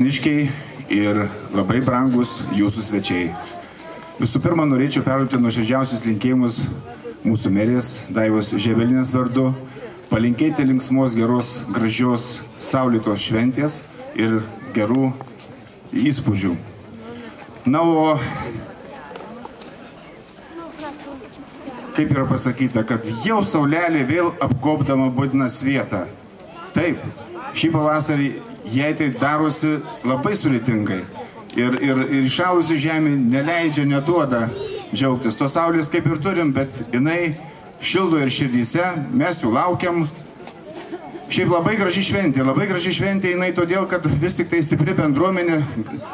Niškiai ir labai brangus jūsų svečiai. Visų pirma, norėčiau perduoti nuoširdžiausius linkėjimus mūsų merės Daivos Žebelinės vardu, palinkėti linksmos, geros, gražios, saulėtos šventės ir gerų įspūdžių. Na, o kaip yra pasakyta, kad jau saulelė vėl apgobdama Budinos vietą. Taip, šį pavasarį jai tai darosi labai sudėtingai. Ir iššalusi žemė neleidžia, neduoda džiaugtis. Tos saulės kaip ir turim, bet jinai šildo ir širdyse, mes jų laukiam. Šiaip labai graži šventė jinai todėl, kad vis tik tai stipri bendruomenė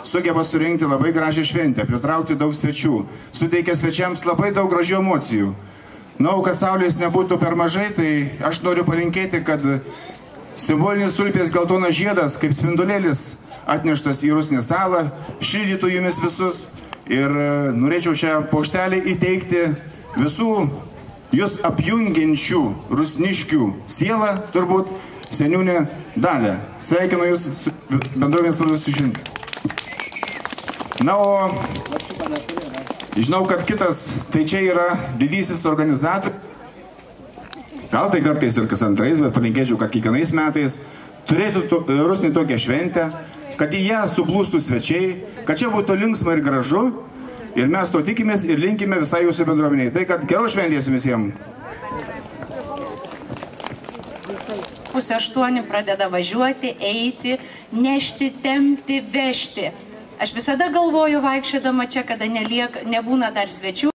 sugeba surinkti labai gražią šventę, pritraukti daug svečių, suteikia svečiams labai daug gražių emocijų. Na, kad saulės nebūtų per mažai, tai aš noriu palinkėti, kad simbolinis tulpės geltonas žiedas, kaip spindulėlis atneštas į Rusnės salą, šildytų jumis visus. Ir norėčiau šią paukštelį įteikti visų jūs apjungiančių rusniškių sielą, turbūt seniūnė Dalia. Sveikinu jūs bendruomenės vardu su švente. Na, o žinau, kad kitas, tai čia yra didysis organizatorius. Gal tai kartais ir kas antrais, bet palinkėčiau, kad kiekvienais metais turėtų Rusnė tokią šventę, kad į ją suplūstų svečiai, kad čia būtų linksma ir gražu, ir mes to tikimės ir linkime visai jūsų bendruomeniai. Tai, kad geros šventės visiems. 7:30 pradeda važiuoti, eiti, nešti, tempti, vežti. Aš visada galvoju vaikščiodama čia, kada nebūna dar svečių.